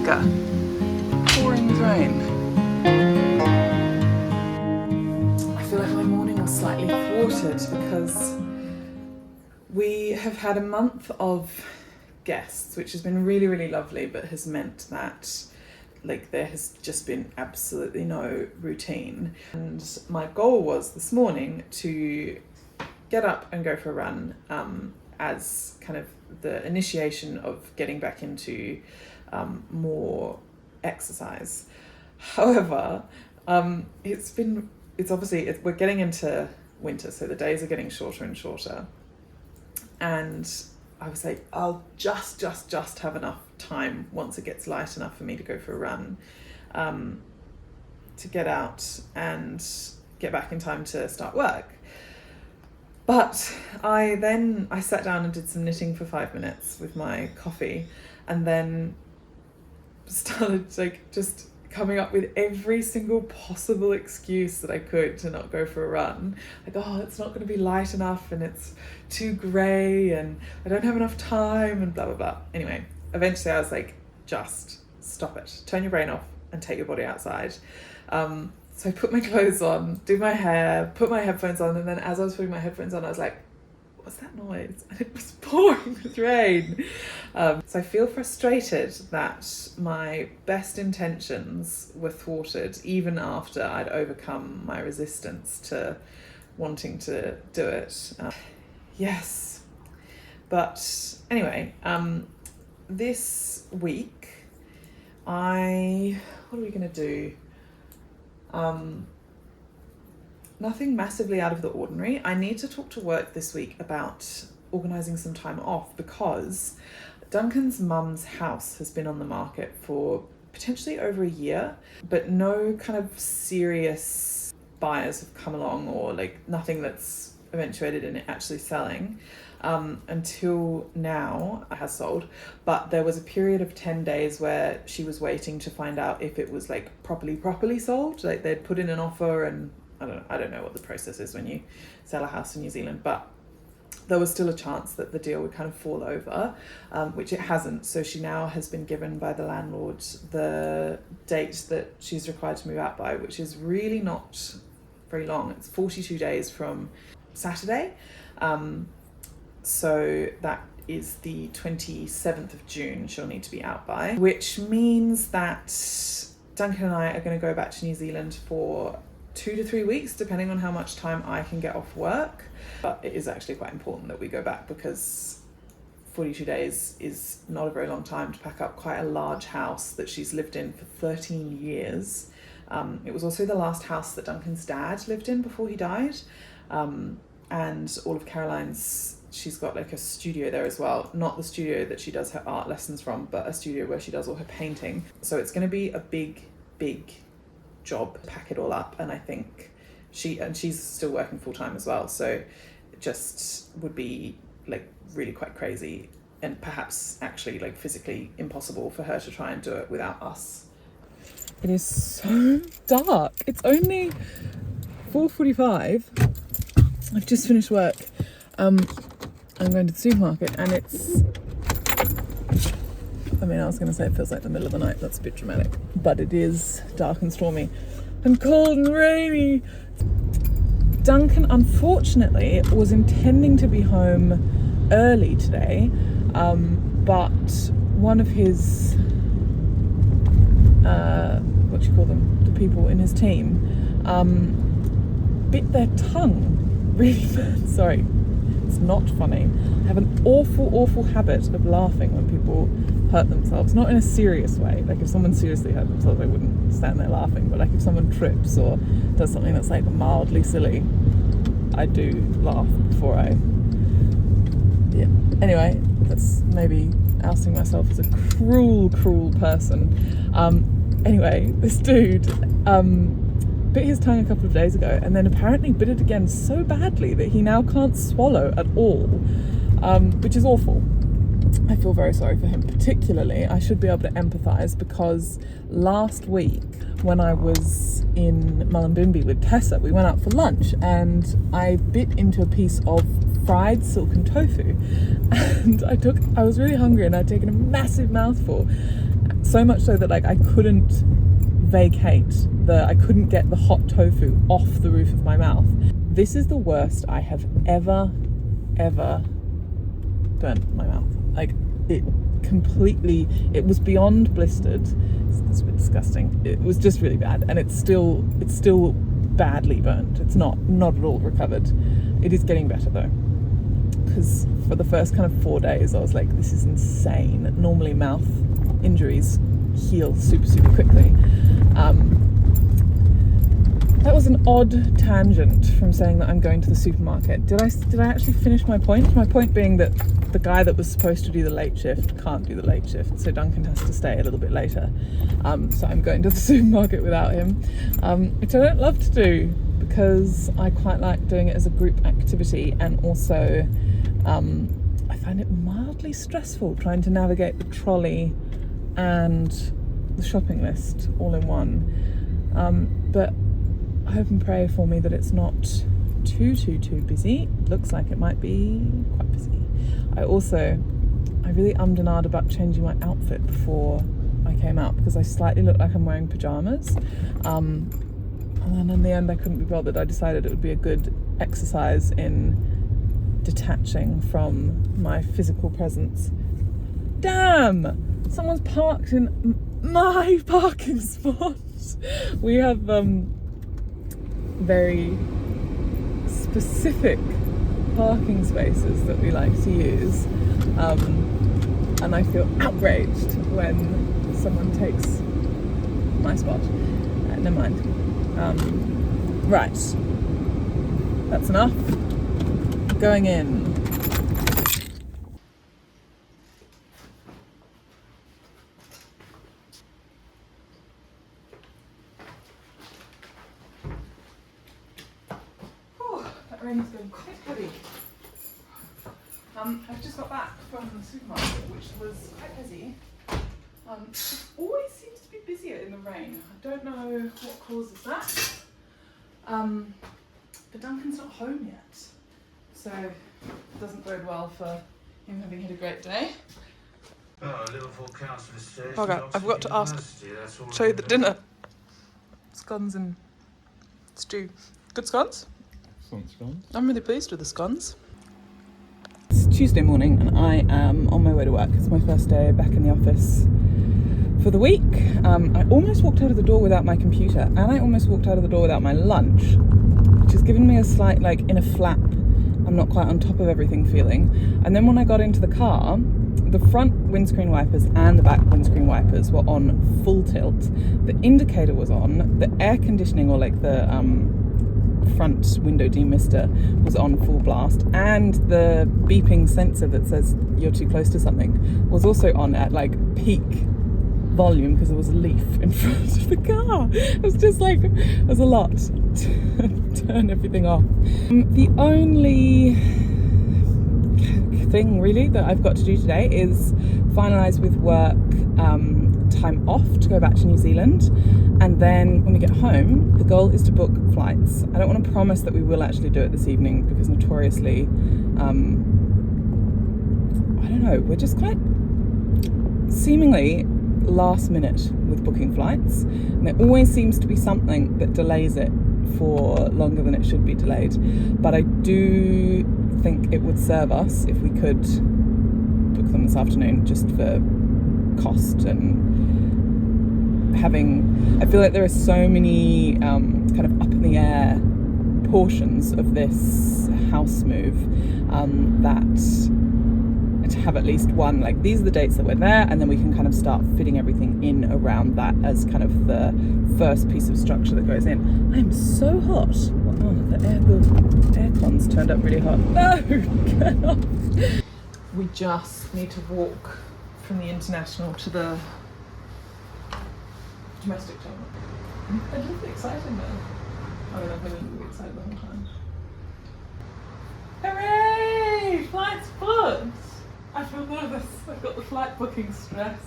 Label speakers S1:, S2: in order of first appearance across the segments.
S1: Mecca. Pouring rain. I feel like my morning was slightly thwarted because we have had a month of guests, which has been really, really lovely, but has meant that there has just been absolutely no routine. And my goal was this morning to get up and go for a run as kind of the initiation of getting back into more exercise. However, we're getting into winter, so the days are getting shorter and shorter. And I was like, I'll just have enough time once it gets light enough for me to go for a run, to get out and get back in time to start work. But I sat down and did some knitting for 5 minutes with my coffee, and then started just coming up with every single possible excuse that I could to not go for a run. It's not going to be light enough, and it's too grey, and I don't have enough time, and blah, blah, blah. Anyway, eventually I was like, just stop it. Turn your brain off and take your body outside. So I put my clothes on, do my hair, put my headphones on, and then as I was putting my headphones on, I was like, what's that noise? And it was pouring with rain. So I feel frustrated that my best intentions were thwarted even after I'd overcome my resistance to wanting to do it. Yes. But anyway, this week, what are we going to do? Nothing massively out of the ordinary. I need to talk to work this week about organising some time off because Duncan's mum's house has been on the market for potentially over a year, but no kind of serious buyers have come along, or nothing that's eventuated in it actually selling. Until now it has sold, but there was a period of 10 days where she was waiting to find out if it was properly sold. They'd put in an offer, and I don't know what the process is when you sell a house in New Zealand, but there was still a chance that the deal would kind of fall over, which it hasn't. So she now has been given by the landlord the date that she's required to move out by, which is really not very long. It's 42 days from Saturday. So that is the 27th of June she'll need to be out by, which means that Duncan and I are going to go back to New Zealand for 2 to 3 weeks, depending on how much time I can get off work. But it is actually quite important that we go back because 42 days is not a very long time to pack up quite a large house that she's lived in for 13 years. It was also the last house that Duncan's dad lived in before he died. And all of Caroline's, she's got a studio there as well. Not the studio that she does her art lessons from, but a studio where she does all her painting. So it's going to be a big job to pack it all up. And I think she's still working full time as well. So it just would be really quite crazy, and perhaps actually physically impossible for her to try and do it without us. It is so dark. It's only 4:45. I've just finished work. I'm going to the supermarket, and I was going to say it feels like the middle of the night. That's a bit dramatic. But it is dark and stormy and cold and rainy. Duncan, unfortunately, was intending to be home early today, but one of his, the people in his team, bit their tongue really bad. Sorry, it's not funny. I have an awful habit of laughing when people hurt themselves. Not in a serious way. If someone seriously hurt themselves, I wouldn't stand there laughing. But if someone trips or does something that's mildly silly, I do laugh before I... Yeah. Anyway, that's maybe ousting myself as a cruel person. Anyway, this dude bit his tongue a couple of days ago, and then apparently bit it again so badly that he now can't swallow at all, which is awful. I feel very sorry for him. Particularly, I should be able to empathise because last week when I was in Mullumbimby with Tessa, we went out for lunch and I bit into a piece of fried silken tofu, and I was really hungry and I'd taken a massive mouthful. So much so that like I couldn't get the hot tofu off the roof of my mouth. This is the worst I have ever burnt my mouth. Like it was beyond blistered. It's a bit disgusting. It was just really bad, and it's still badly burnt. It's not at all recovered. It is getting better though, because for the first kind of 4 days I was like, this is insane. Normally mouth injuries heal super quickly. That was an odd tangent from saying that I'm going to the supermarket. Did I actually finish my point? My point being that the guy that was supposed to do the late shift can't do the late shift, so Duncan has to stay a little bit later. So I'm going to the supermarket without him, which I don't love to do because I quite like doing it as a group activity, and also I find it mildly stressful trying to navigate the trolley and the shopping list all in one. But I hope and pray for me that it's not too busy. Looks like it might be quite busy. I really ummed and ahed about changing my outfit before I came out because I slightly look like I'm wearing pajamas. And then in the end I couldn't be bothered. I decided it would be a good exercise in detaching from my physical presence. Damn! Someone's parked in my parking spot. We have very specific parking spaces that we like to use, and I feel outraged when someone takes my spot. Never mind. Right, that's enough. Going in. That rain is going quite heavy. I've just got back from the supermarket, which was quite busy. It always seems to be busier in the rain. I don't know what causes that. But Duncan's not home yet, so it doesn't bode well for him having had a great day. Bugger, I forgot to show you the dinner. Scones and stew. Good scones?
S2: Scones?
S1: I'm really pleased with the scones. It's Tuesday morning and I am on my way to work. It's my first day back in the office for the week. I almost walked out of the door without my computer, and I almost walked out of the door without my lunch, which has given me a slight, like, in a flap, I'm not quite on top of everything feeling. And then when I got into the car, the front windscreen wipers and the back windscreen wipers were on full tilt. The indicator was on, the air conditioning, or like the front window demister, was on full blast, and the beeping sensor that says you're too close to something was also on at like peak volume because there was a leaf in front of the car. It was just like, it was a lot to turn everything off. The only thing really that I've got to do today is finalise with work time off to go back to New Zealand, and then when we get home the goal is to book flights. I don't want to promise that we will actually do it this evening because notoriously I don't know, we're just quite seemingly last minute with booking flights, and there always seems to be something that delays it for longer than it should be delayed. But I do think it would serve us if we could book them this afternoon, just for cost and having, I feel like there are so many kind of up in the air portions of this house move that to have at least one, like, these are the dates that we're there, and then we can kind of start fitting everything in around that as kind of the first piece of structure that goes in. I'm so hot. Oh, the aircon's turned up really hot. No, get off. We just need to walk from the international to the domestic terminal. I'm a little bit excited now. I mean, I've been a little bit excited the whole time. Hooray! Flight's booked! I feel nervous. I've got the flight booking stress.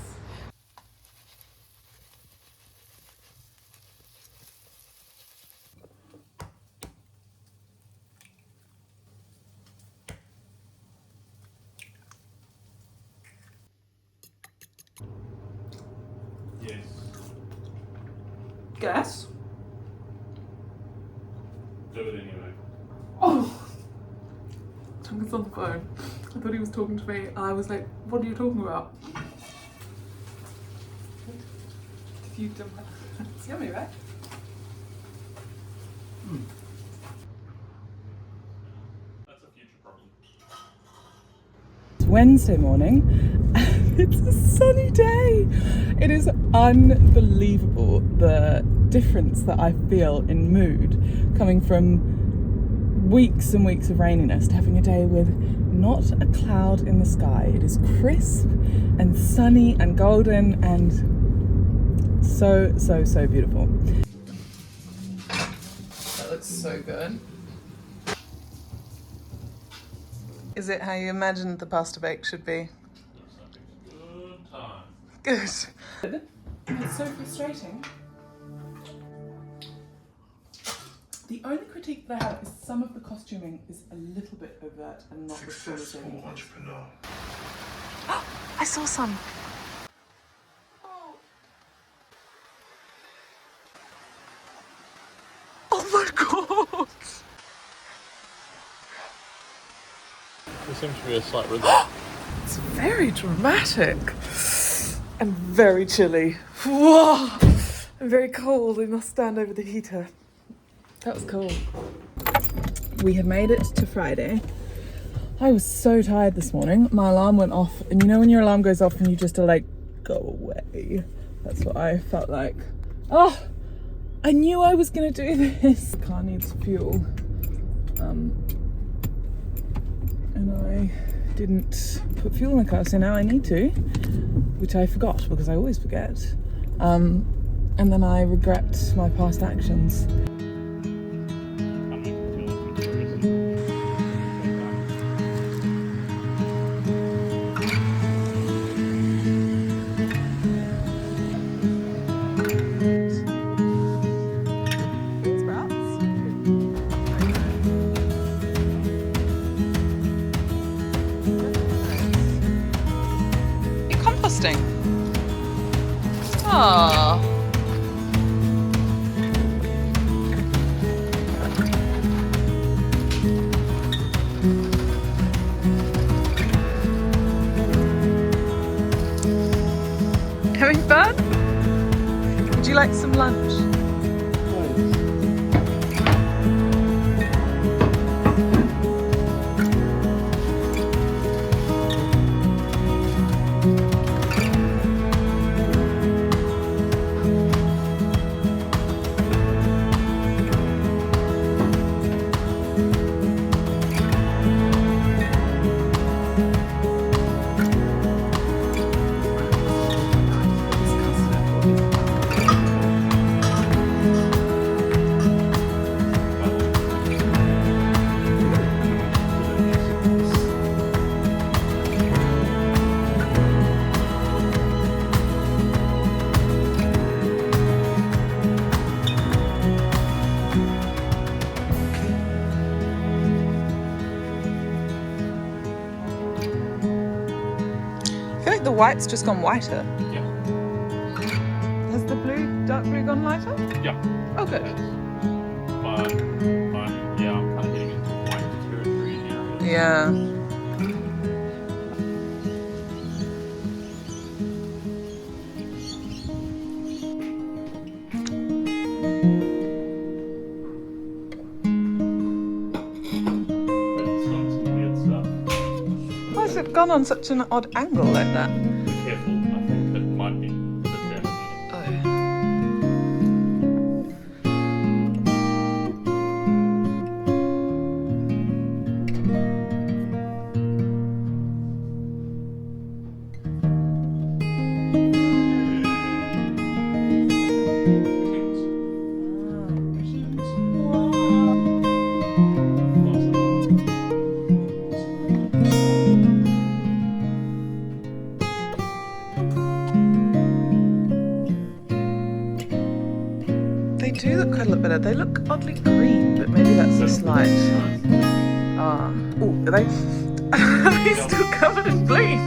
S1: Guess.
S2: Do it anyway.
S1: Oh! Duncan's on the phone. I thought he was talking to me, and I was like, what are you talking about? Did you dump that? It's yummy, right?
S2: That's a future problem.
S1: It's Wednesday morning. It's a sunny day. It is unbelievable the difference that I feel in mood coming from weeks and weeks of raininess to having a day with not a cloud in the sky. It is crisp and sunny and golden and so beautiful. That looks so good. Is it how you imagined the pasta bake should be?
S2: Good time.
S1: Good. It's so frustrating. The only critique that I have is some of the costuming is a little bit overt and not as cool as they think.
S3: Entrepreneur.
S1: Oh, I saw some. Oh my god!
S2: There seems to be a slight rhythm.
S1: It's very dramatic and very chilly. Whoa! I'm very cold. I must stand over the heater. That was cool. We have made it to Friday. I was so tired this morning. My alarm went off, and you know when your alarm goes off and you just are like, go away. That's what I felt like. Oh, I knew I was gonna do this. Car needs fuel. And I didn't put fuel in the car, so now I need to, which I forgot because I always forget. And then I regret my past actions. Aww. Having fun? Would you like some lunch? The white's just gone whiter.
S2: Yeah.
S1: Has the blue, dark blue gone lighter?
S2: Yeah.
S1: Oh, good.
S2: But I'm kind of getting into white territory now.
S1: Yeah. Why has it gone on such an odd angle like that?
S2: Be careful, I think it might be a bit damaged. They do look quite a lot better. They look oddly green, but maybe that's a slight. Oh, are they? Are they still covered in bleach?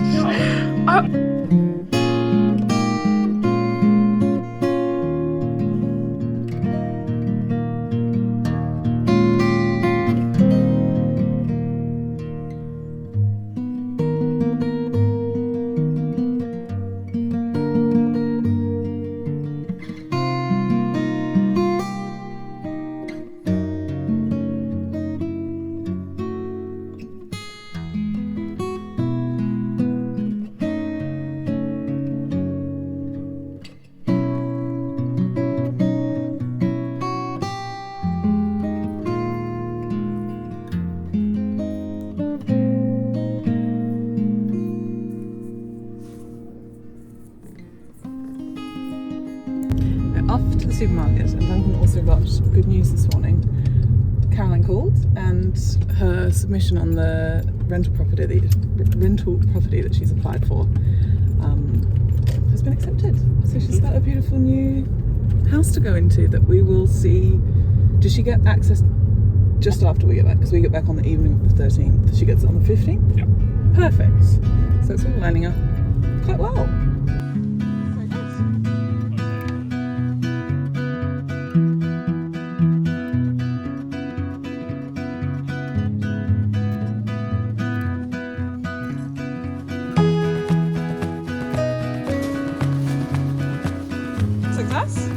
S2: the supermarket, and Duncan also got good news this morning. Caroline called, and her submission on the rental property that she's applied for has been accepted. So she's got a beautiful new house to go into that we will see. Does she get access just after we get back? Because we get back on the evening of the 13th. She gets it on the 15th?
S3: Yeah.
S2: Perfect. So it's all lining up quite well. Success?